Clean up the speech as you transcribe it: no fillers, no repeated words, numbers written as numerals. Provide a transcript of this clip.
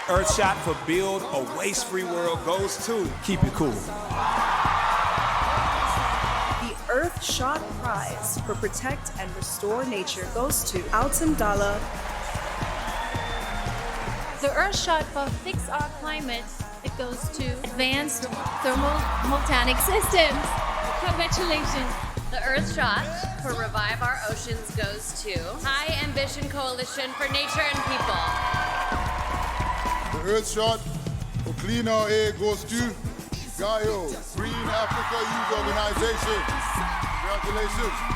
Earthshot for Build a Waste-Free World goes to Keep It Cool. The Earthshot Prize for Protect and Restore Nature goes to Altyn, Dala. The Earthshot for Fix Our Climate, it goes to Advanced Thermovoltaic Systems. Congratulations. The Earthshot for Revive Our Oceans goes to High Ambition Coalition for Nature and People. The Earthshot for Clean Our Air goes to GAYO, Green Africa Youth Organization. Congratulations.